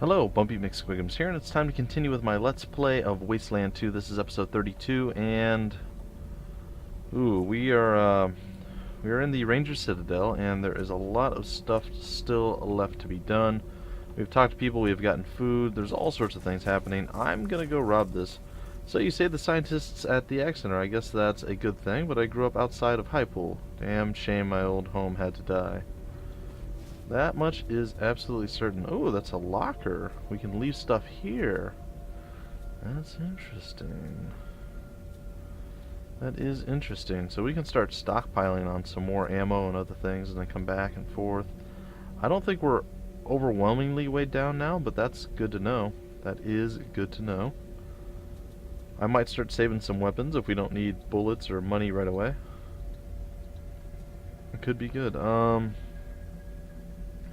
Hello, Bumpy McSquigums here, and it's time to continue with my Let's Play of Wasteland 2. This is episode 32, and we are in the Ranger Citadel, and there is a lot of stuff still left to be done. We've talked to people, we've gotten food, there's all sorts of things happening. I'm gonna go rob this. So you say the scientists at the Ag Center. I guess that's a good thing, but I grew up outside of Highpool. Damn shame my old home had to die. That much is absolutely certain. Oh, that's a locker. We can leave stuff here. That's interesting. That is interesting. So we can start stockpiling on some more ammo and other things and then come back and forth. I don't think we're overwhelmingly weighed down now, but that's good to know. That is good to know. I might start saving some weapons if we don't need bullets or money right away. It could be good.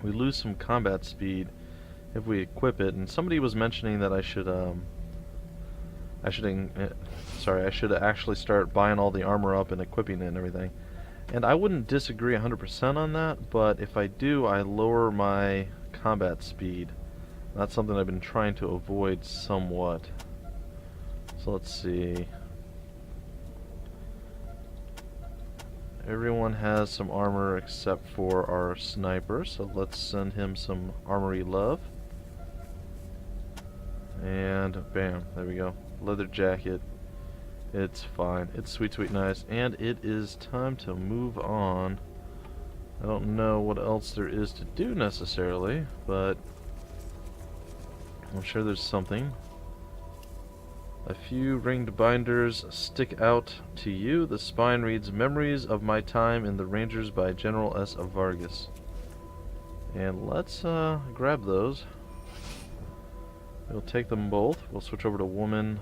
We lose some combat speed if we equip it, and somebody was mentioning that I should actually start buying all the armor up and equipping it and everything. And I wouldn't disagree 100% on that, but if I do, I lower my combat speed. That's something I've been trying to avoid somewhat. So let's see. Everyone has some armor except for our sniper, so let's send him some armory love. And bam, there we go. Leather jacket. It's fine. It's sweet, sweet, nice. And it is time to move on. I don't know what else there is to do necessarily, but I'm sure there's something. A few ringed binders stick out to you. The spine reads, "Memories of my time in the Rangers" by General S. of Vargas. And let's grab those. We'll take them both. We'll switch over to woman.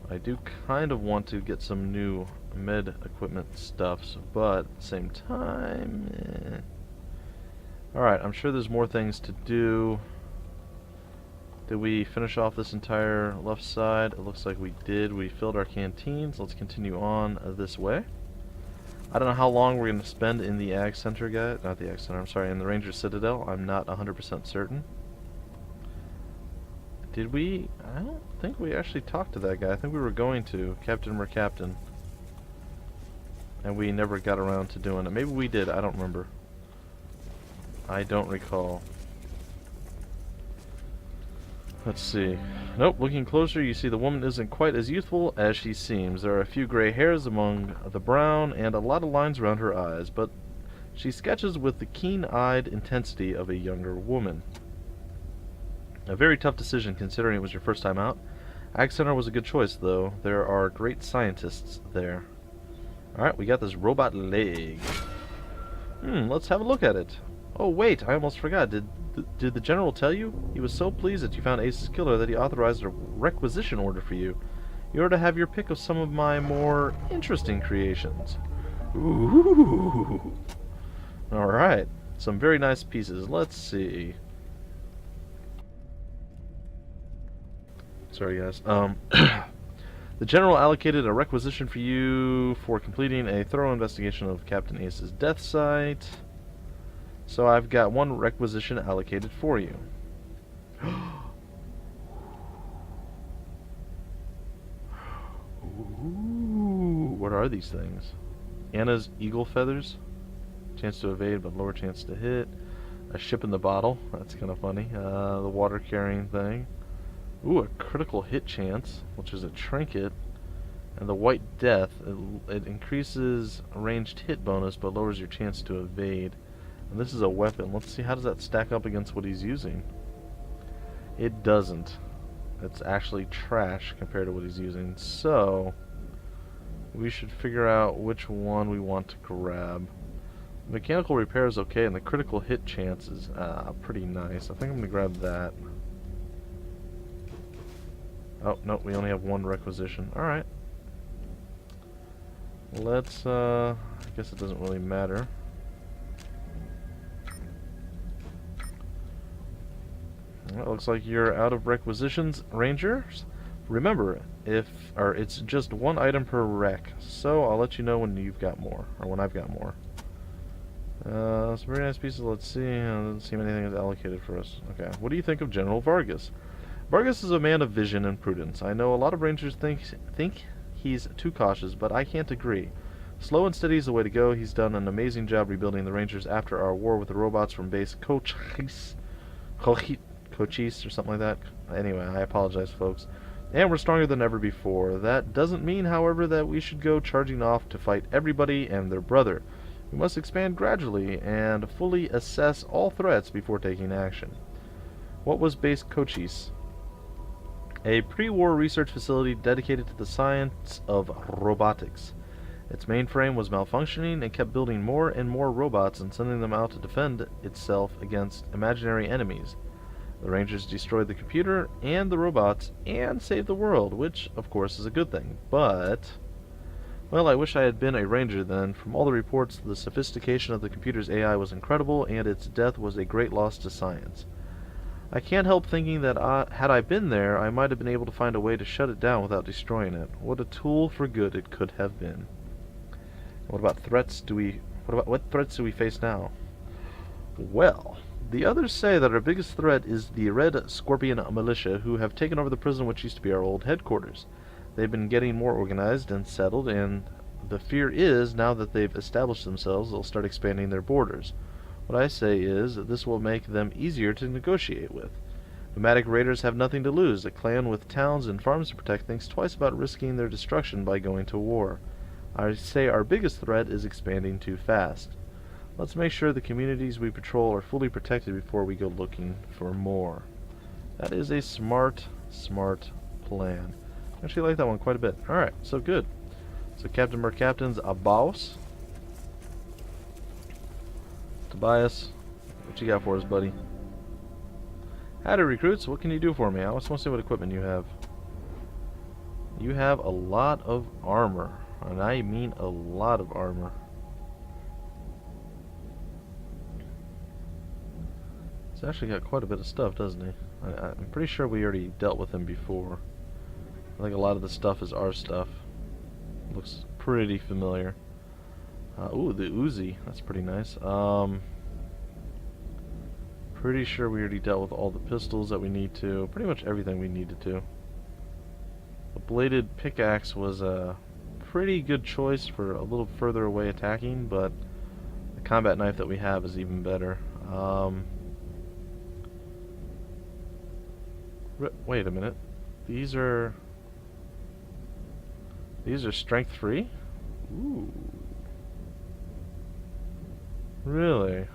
I do kind of want to get some new med equipment stuffs, but at the same time, Alright, I'm sure there's more things to do. Did we finish off this entire left side? It looks like we did. We filled our canteens. Let's continue on this way. I don't know how long we're going to spend in the Ag Center, guy. Not the Ag Center, I'm sorry, in the Ranger Citadel. I'm not 100% certain. Did we? I don't think we actually talked to that guy. I think we were going to. Captain mercaptan. And we never got around to doing it. Maybe we did. I don't remember. I don't recall. Let's see. Nope, looking closer, you see the woman isn't quite as youthful as she seems. There are a few gray hairs among the brown and a lot of lines around her eyes, but she sketches with the keen-eyed intensity of a younger woman. A very tough decision considering it was your first time out. Ag Center was a good choice, though. There are great scientists there. Alright, we got this robot leg. Let's have a look at it. Oh wait, I almost forgot. Did the general tell you? He was so pleased that you found Ace's killer that he authorized a requisition order for you. You are to have your pick of some of my more interesting creations. Ooh. Alright. Some very nice pieces. Let's see. Sorry, guys. The general allocated a requisition for you for completing a thorough investigation of Captain Ace's death site. So I've got one requisition allocated for you. Ooh, what are these things? Anna's eagle feathers. Chance to evade, but lower chance to hit. A ship in the bottle. That's kind of funny. The water carrying thing. Ooh, a critical hit chance, which is a trinket. And the white death. It increases ranged hit bonus, but lowers your chance to evade. And this is a weapon. Let's see, how does that stack up against what he's using? It doesn't. It's actually trash compared to what he's using. So, we should figure out which one we want to grab. Mechanical repair is okay, and the critical hit chance is pretty nice. I think I'm going to grab that. Oh, no, we only have one requisition. Alright. Let's, I guess it doesn't really matter. Well, it looks like you're out of requisitions, Rangers. Remember, it's just one item per rec, so I'll let you know when you've got more, or when I've got more. Some very nice pieces. Let's see. Doesn't seem anything is allocated for us. Okay. What do you think of General Vargas? Vargas is a man of vision and prudence. I know a lot of Rangers think he's too cautious, but I can't agree. Slow and steady is the way to go. He's done an amazing job rebuilding the Rangers after our war with the robots from base Cochise or something like that. Anyway, I apologize, folks. And we're stronger than ever before. That doesn't mean, however, that we should go charging off to fight everybody and their brother. We must expand gradually and fully assess all threats before taking action. What was base Cochise? A pre-war research facility dedicated to the science of robotics. Its mainframe was malfunctioning and kept building more and more robots and sending them out to defend itself against imaginary enemies. The Rangers destroyed the computer and the robots and saved the world, which, of course, is a good thing. But, well, I wish I had been a Ranger then. From all the reports, the sophistication of the computer's AI was incredible, and its death was a great loss to science. I can't help thinking that had I been there, I might have been able to find a way to shut it down without destroying it. What a tool for good it could have been. What about threats what threats do we face now? Well, the others say that our biggest threat is the Red Scorpion militia, who have taken over the prison which used to be our old headquarters. They've been getting more organized and settled, and the fear is, now that they've established themselves, they'll start expanding their borders. What I say is that this will make them easier to negotiate with. Nomadic raiders have nothing to lose. A clan with towns and farms to protect thinks twice about risking their destruction by going to war. I say our biggest threat is expanding too fast. Let's make sure the communities we patrol are fully protected before we go looking for more. That is a smart plan. I actually like that one quite a bit. Alright, so good. So Captain Mercaptan's a boss. Tobias, what you got for us, buddy? Howdy, recruits. What can you do for me? I just want to see what equipment you have. You have a lot of armor. And I mean a lot of armor. He's actually got quite a bit of stuff, doesn't he? I'm pretty sure we already dealt with him before. I think a lot of the stuff is our stuff. Looks pretty familiar. Ooh, the Uzi. That's pretty nice. Pretty sure we already dealt with all the pistols that we need to. Pretty much everything we needed to. The bladed pickaxe was a pretty good choice for a little further away attacking, but the combat knife that we have is even better. Wait a minute. These are strength free? Ooh. Really?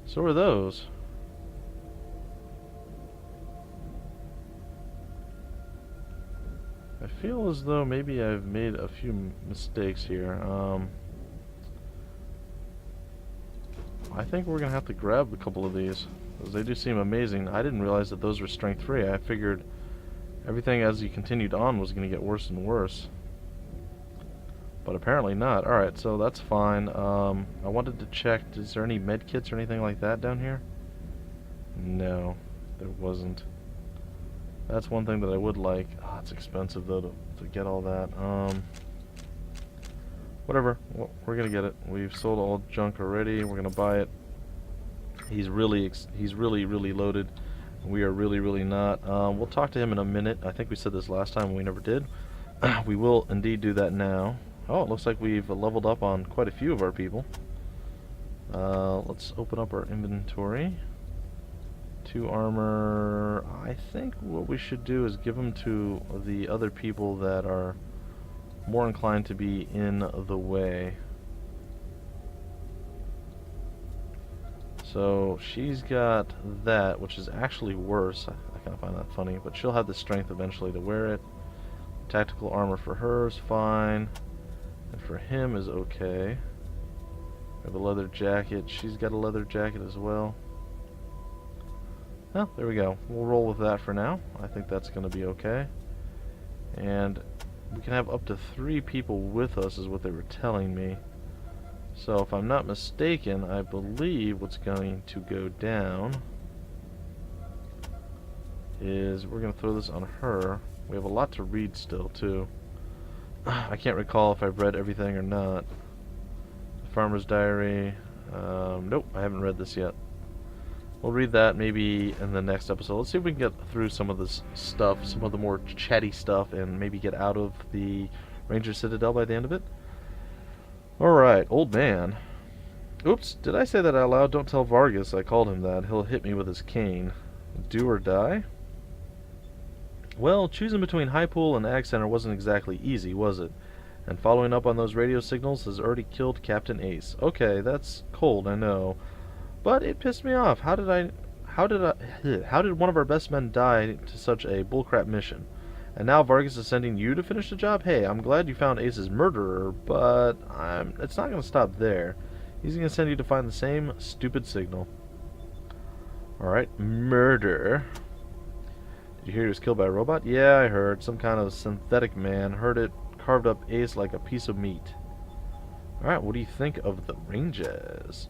So are those. I feel as though maybe I've made a few mistakes here. I think we're gonna have to grab a couple of these, because they do seem amazing. I didn't realize that those were strength free. I figured everything as you continued on was gonna get worse and worse. But apparently not. Alright, so that's fine. I wanted to check, is there any med kits or anything like that down here? No, there wasn't. That's one thing that I would like. Oh, it's expensive though to get all that. Whatever. Well, we're gonna get it. We've sold all junk already. We're gonna buy it. He's really loaded. We are really not. We'll talk to him in a minute. I think we said this last time and we never did. We will indeed do that now. Oh, it looks like we've leveled up on quite a few of our people. Let's open up our inventory. 2 armor. I think what we should do is give them to the other people that are more inclined to be in the way. So she's got that, which is actually worse. I kind of find that funny, but she'll have the strength eventually to wear it. Tactical armor for her is fine, and for him is okay. We have a leather jacket. She's got a leather jacket as well. Well, there we go. We'll roll with that for now. I think that's going to be okay. And we can have up to 3 people with us is what they were telling me. So if I'm not mistaken, I believe what's going to go down is we're going to throw this on her. We have a lot to read still, too. I can't recall if I've read everything or not. Farmer's Diary. Nope, I haven't read this yet. We'll read that maybe in the next episode. Let's see if we can get through some of this stuff, some of the more chatty stuff, and maybe get out of the Ranger Citadel by the end of it. Alright, old man. Oops, did I say that out loud? Don't tell Vargas I called him that. He'll hit me with his cane. Do or die? Well, choosing between High Pool and Ag Center wasn't exactly easy, was it? And following up on those radio signals has already killed Captain Ace. Okay, that's cold, I know. But it pissed me off. How did one of our best men die to such a bullcrap mission? And now Vargas is sending you to finish the job? Hey, I'm glad you found Ace's murderer, but it's not going to stop there. He's going to send you to find the same stupid signal. Alright, murder. Did you hear he was killed by a robot? Yeah, I heard. Some kind of synthetic man. Heard it carved up Ace like a piece of meat. Alright, what do you think of the Rangers?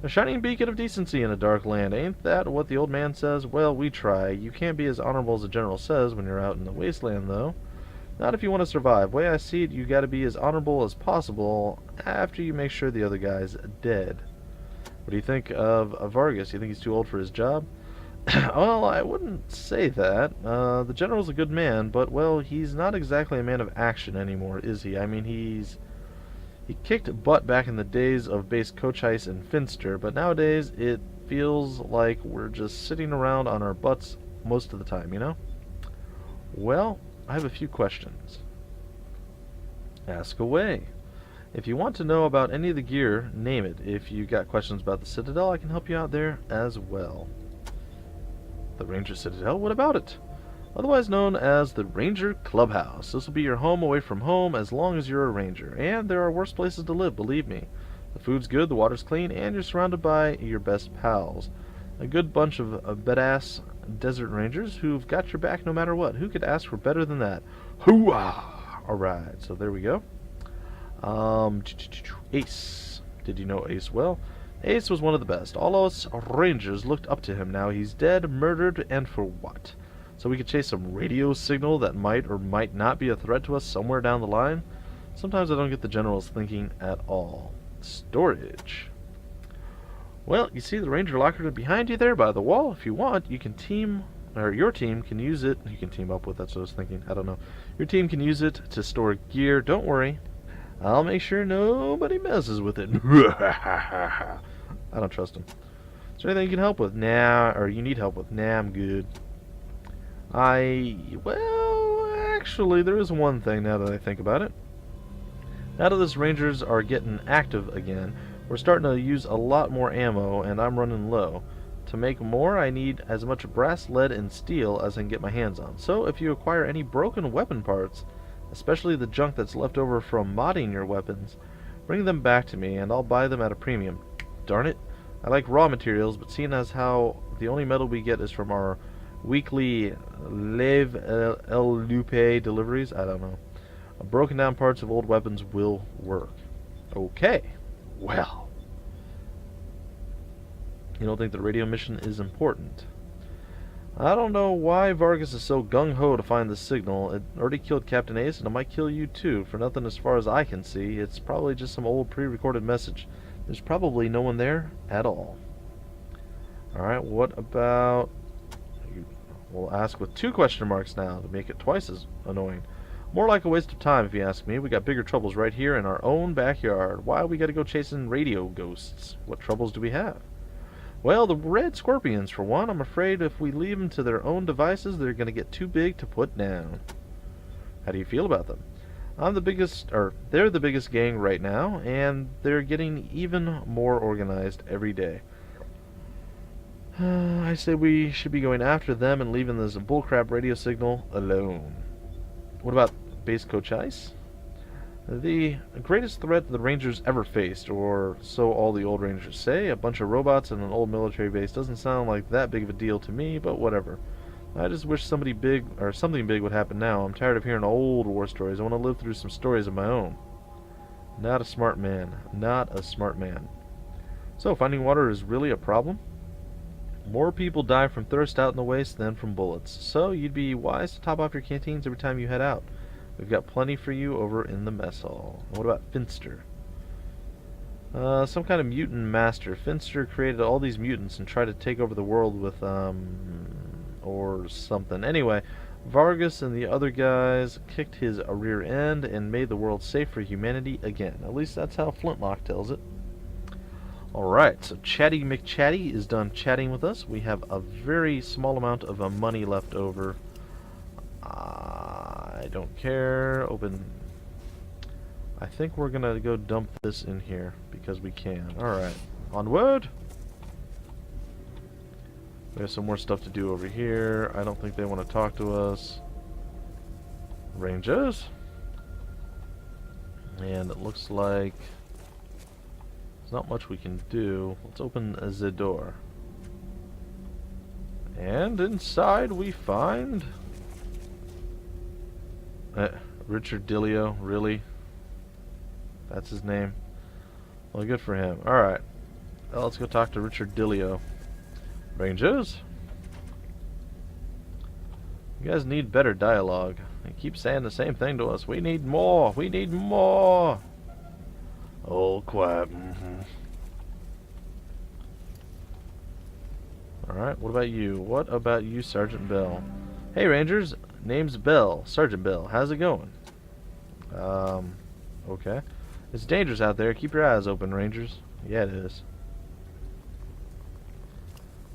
A shining beacon of decency in a dark land. Ain't that what the old man says? Well, we try. You can't be as honorable as the general says when you're out in the wasteland, though. Not if you want to survive. Way I see it, you gotta be as honorable as possible after you make sure the other guy's dead. What do you think of Vargas? You think he's too old for his job? Well, I wouldn't say that. The general's a good man, but, well, he's not exactly a man of action anymore, is he? I mean, he kicked butt back in the days of base coach heist and Finster, but nowadays it feels like we're just sitting around on our butts most of the time, you know? Well, I have a few questions. Ask away. If you want to know about any of the gear, name it. If you got questions about the Citadel, I can help you out there as well. The Ranger Citadel? What about it? Otherwise known as the Ranger Clubhouse. This will be your home away from home as long as you're a ranger. And there are worse places to live, believe me. The food's good, the water's clean, and you're surrounded by your best pals. A good bunch of badass desert rangers who've got your back no matter what. Who could ask for better than that? Hooah! Alright, so there we go. Ace. Did you know Ace well? Ace was one of the best. All us rangers looked up to him. Now he's dead, murdered, and for what? So we could chase some radio signal that might or might not be a threat to us somewhere down the line? Sometimes I don't get the general's thinking at all. Storage. Well, you see the ranger locker behind you there by the wall? If you want, you can team, or your team can use it. You can team up with, that's what I was thinking. I don't know. Your team can use it to store gear. Don't worry. I'll make sure nobody messes with it. I don't trust him. Is there anything you can help with? Nah, or you need help with? Nah, I'm good. Well, actually, there is one thing now that I think about it. Now that these rangers are getting active again, we're starting to use a lot more ammo, and I'm running low. To make more, I need as much brass, lead, and steel as I can get my hands on. So, if you acquire any broken weapon parts, especially the junk that's left over from modding your weapons, bring them back to me, and I'll buy them at a premium. Darn it, I like raw materials, but seeing as how the only metal we get is from our weekly Lave El Lupe deliveries, I don't know. Broken down parts of old weapons will work. Okay, well. You don't think the radio mission is important? I don't know why Vargas is so gung-ho to find the signal. It already killed Captain Ace, and it might kill you too, for nothing as far as I can see. It's probably just some old pre-recorded message. There's probably no one there at all. Alright, what about... We'll ask with 2 question marks now to make it twice as annoying. More like a waste of time, if you ask me. We got bigger troubles right here in our own backyard. Why we gotta go chasing radio ghosts? What troubles do we have? Well, the red scorpions, for one. I'm afraid if we leave them to their own devices, they're gonna get too big to put down. How do you feel about them? They're the biggest gang right now, and they're getting even more organized every day. I say we should be going after them and leaving this bullcrap radio signal alone. What about base coach Ice? The greatest threat the Rangers ever faced, or so all the old Rangers say. A bunch of robots and an old military base doesn't sound like that big of a deal to me, but whatever. I just wish something big would happen now. I'm tired of hearing old war stories. I want to live through some stories of my own. Not a smart man. Not a smart man. So, finding water is really a problem? More people die from thirst out in the waste than from bullets. So, you'd be wise to top off your canteens every time you head out. We've got plenty for you over in the mess hall. What about Finster? Some kind of mutant master. Finster created all these mutants and tried to take over the world with, or something. Anyway, Vargas and the other guys kicked his rear end and made the world safe for humanity again. At least that's how Flintlock tells it. Alright, so Chatty McChatty is done chatting with us. We have a very small amount of money left over. I don't care. Open. I think we're gonna go dump this in here because we can. Alright, onward! We have some more stuff to do over here. I don't think they want to talk to us. Rangers. And it looks like there's not much we can do. Let's open the door. And inside we find Richard Dilio, really? That's his name? Well, good for him. Alright. Well, let's go talk to Richard Dilio. Rangers? You guys need better dialogue. They keep saying the same thing to us. We need more! We need more! Oh, quiet. Alright, what about you? What about you, Sergeant Bell? Hey, Rangers. Name's Bell. Sergeant Bell. How's it going? Okay. It's dangerous out there. Keep your eyes open, Rangers. Yeah, it is.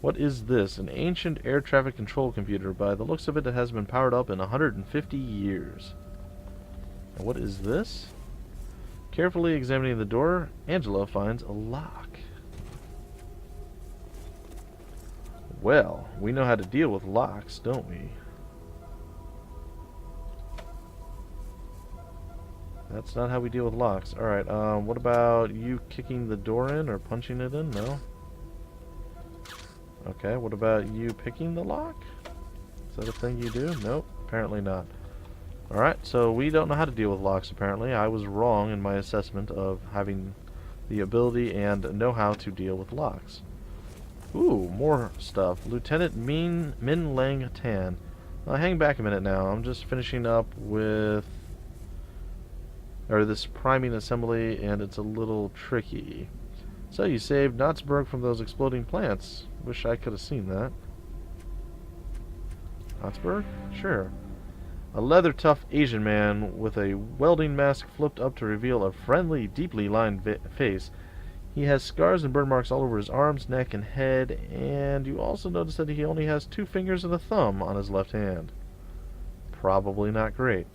What is this? An ancient air traffic control computer. By the looks of it, it has been powered up in 150 years. And what is this? Carefully examining the door, Angela finds a lock. Well, we know how to deal with locks, don't we? That's not how we deal with locks. Alright, what about you kicking the door in or punching it in? No? Okay, what about you picking the lock? Is that a thing you do? Nope, apparently not. Alright, so we don't know how to deal with locks, apparently. I was wrong in my assessment of having the ability and know-how to deal with locks. Ooh, more stuff. Lieutenant Min Lang Tan. Hang back a minute now. I'm just finishing up with this priming assembly, and it's a little tricky. So you saved Knotsburg from those exploding plants. Wish I could have seen that. Knotsburg? Sure. A leather-tough Asian man with a welding mask flipped up to reveal a friendly, deeply lined face. He has scars and burn marks all over his arms, neck, and head, and you also notice that he only has 2 fingers and a thumb on his left hand. Probably not great.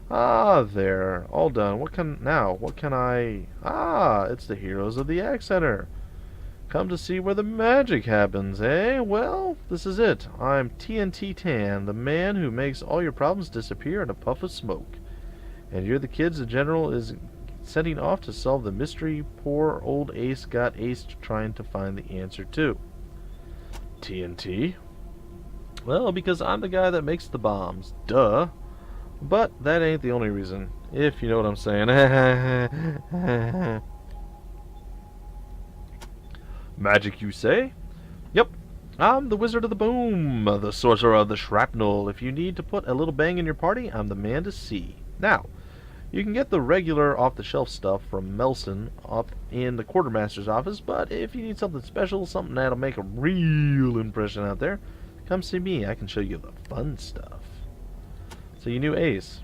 Ah, there. All done. What can I... Ah, it's the heroes of the Ag Center. Come to see where the magic happens, eh? Well, this is it. I'm TNT Tan, the man who makes all your problems disappear in a puff of smoke. And you're the kids the General is sending off to solve the mystery poor old Ace got aced trying to find the answer to. TNT? Well, because I'm the guy that makes the bombs. Duh. But that ain't the only reason, if you know what I'm saying. Magic, you say? Yep. I'm the Wizard of the Boom, the Sorcerer of the Shrapnel. If you need to put a little bang in your party, I'm the man to see. Now, you can get the regular off-the-shelf stuff from Melson up in the Quartermaster's office, but if you need something special, something that'll make a real impression out there, come see me. I can show you the fun stuff. So you knew Ace.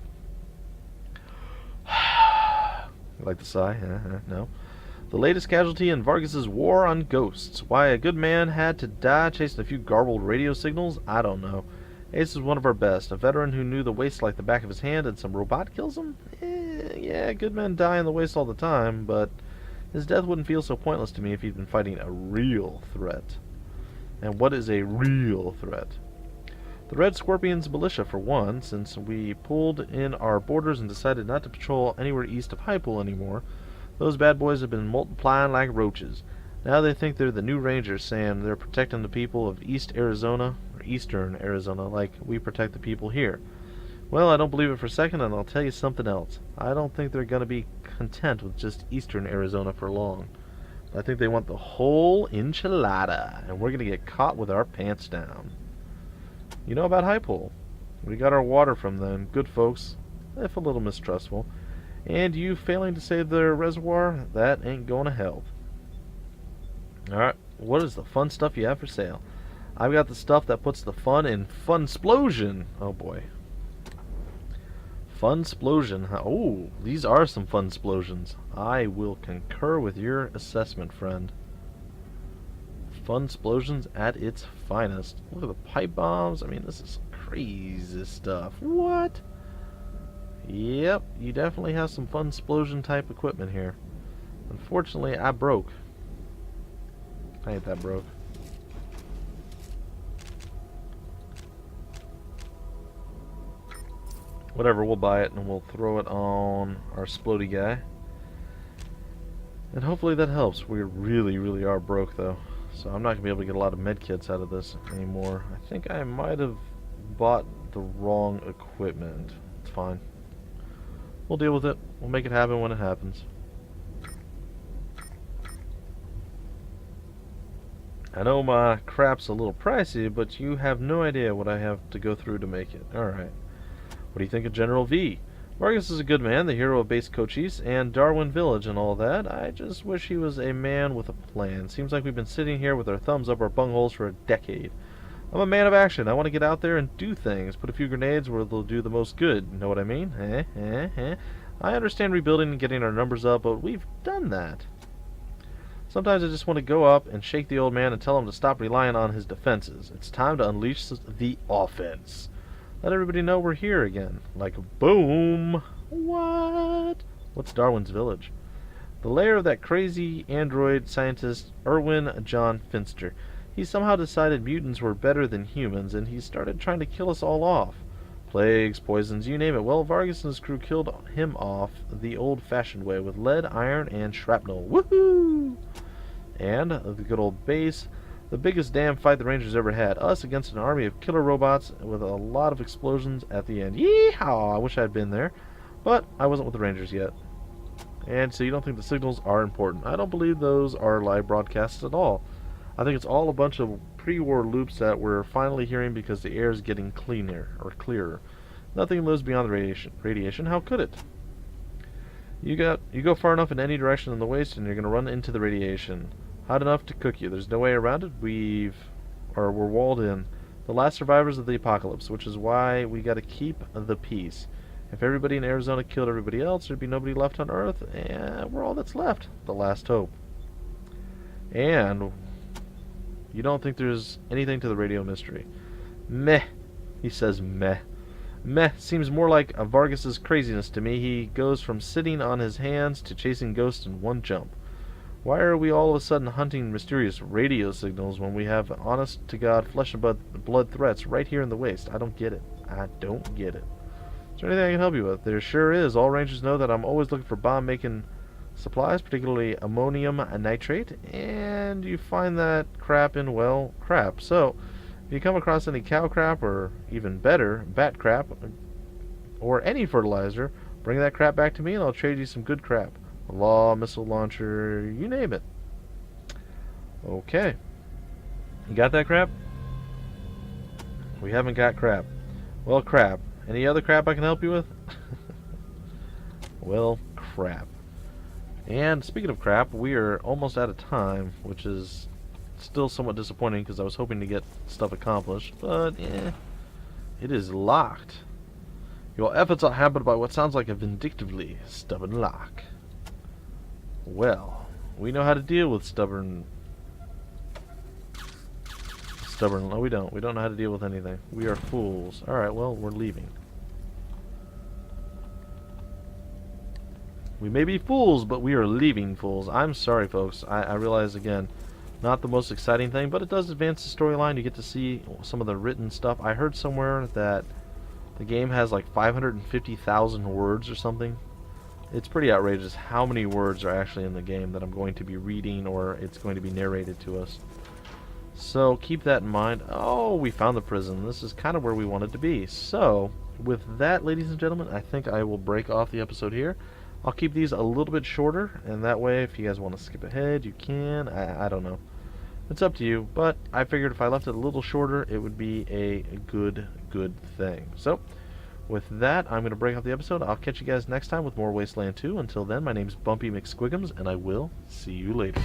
You like the sigh? No. The latest casualty in Vargas's war on ghosts. Why a good man had to die chasing a few garbled radio signals? I don't know. Ace is one of our best. A veteran who knew the waste like the back of his hand and some robot kills him? Yeah, good men die in the waste all the time, but his death wouldn't feel so pointless to me if he'd been fighting a real threat. And what is a real threat? The Red Scorpions militia, for one, since we pulled in our borders and decided not to patrol anywhere east of High Pool anymore. Those bad boys have been multiplying like roaches. Now they think they're the new Rangers, saying they're protecting the people of East Arizona, or Eastern Arizona, like we protect the people here. Well, I don't believe it for a second, and I'll tell you something else. I don't think they're going to be content with just Eastern Arizona for long. I think they want the whole enchilada, and we're going to get caught with our pants down. You know about High Pool. We got our water from them. Good folks, if a little mistrustful. And you failing to save the reservoir, that ain't gonna help. Alright, what is the fun stuff you have for sale? I've got the stuff that puts the fun in Funsplosion. Oh boy. Funsplosion. Oh, these are some Funsplosions. I will concur with your assessment, friend. Funsplosions at its finest. Look at the pipe bombs. I mean, this is crazy stuff. What? Yep, you definitely have some Funsplosion type equipment here. Unfortunately, I broke. I ain't that broke. Whatever, we'll buy it and we'll throw it on our Splody guy. And hopefully that helps. We really are broke though. So I'm not going to be able to get a lot of medkits out of this anymore. I think I might have bought the wrong equipment. It's fine. We'll deal with it. We'll make it happen when it happens. I know my crap's a little pricey, but you have no idea what I have to go through to make it. Alright. What do you think of General V? Vargas is a good man, the hero of base Cochise and Darwin Village and all that. I just wish he was a man with a plan. Seems like we've been sitting here with our thumbs up our bungholes for a decade. I'm a man of action. I want to get out there and do things. Put a few grenades where they'll do the most good. You know what I mean? I understand rebuilding and getting our numbers up, but we've done that. Sometimes I just want to go up and shake the old man and tell him to stop relying on his defenses. It's time to unleash the offense. Let everybody know we're here again. Like boom. What? What's Darwin's Village? The lair of that crazy android scientist Erwin John Finster. He somehow decided mutants were better than humans, and he started trying to kill us all off. Plagues, poisons, you name it. Well, Vargas and his crew killed him off the old-fashioned way with lead, iron, and shrapnel. Woohoo! And the good old base, the biggest damn fight the Rangers ever had. Us against an army of killer robots with a lot of explosions at the end. Yeehaw! I wish I'd been there, but I wasn't with the Rangers yet. And so you don't think the signals are important. I don't believe those are live broadcasts at all. I think it's all a bunch of pre-war loops that we're finally hearing because the air is getting cleaner or clearer. Nothing lives beyond the radiation. How could it? You go far enough in any direction in the waste and you're going to run into the radiation. Hot enough to cook you. There's no way around it. We're walled in. The last survivors of the apocalypse, which is why we got to keep the peace. If everybody in Arizona killed everybody else, there'd be nobody left on Earth, and we're all that's left. The last hope. And you don't think there's anything to the radio mystery. Meh. He says meh. Meh seems more like a Vargas's craziness to me. He goes from sitting on his hands to chasing ghosts in one jump. Why are we all of a sudden hunting mysterious radio signals when we have honest-to-God flesh and blood threats right here in the waste? I don't get it. I don't get it. Is there anything I can help you with? There sure is. All Rangers know that I'm always looking for bomb-making supplies, particularly ammonium nitrate, and you find that crap in, well, crap. So, if you come across any cow crap, or even better, bat crap, or any fertilizer, bring that crap back to me and I'll trade you some good crap. A law, missile launcher, you name it. Okay. You got that crap? We haven't got crap. Well, crap. Any other crap I can help you with? Well, crap. And speaking of crap, we are almost out of time, which is still somewhat disappointing because I was hoping to get stuff accomplished, but it is locked. Your efforts are hampered by what sounds like a vindictively stubborn lock. Well, we know how to deal with stubborn. No, we don't. We don't know how to deal with anything. We are fools. Alright, well, we're leaving. We may be fools, but we are leaving fools. I'm sorry, folks. I realize, again, not the most exciting thing, but it does advance the storyline. You get to see some of the written stuff. I heard somewhere that the game has like 550,000 words or something. It's pretty outrageous how many words are actually in the game that I'm going to be reading or it's going to be narrated to us. So keep that in mind. Oh, we found the prison. This is kind of where we wanted to be. So with that, ladies and gentlemen, I think I will break off the episode here. I'll keep these a little bit shorter, and that way if you guys want to skip ahead, you can. I don't know. It's up to you, but I figured if I left it a little shorter, it would be a good thing. So With that, I'm going to break off the episode. I'll catch you guys next time with more Wasteland 2. Until then, my name's Bumpy McSquigums, and I will see you later.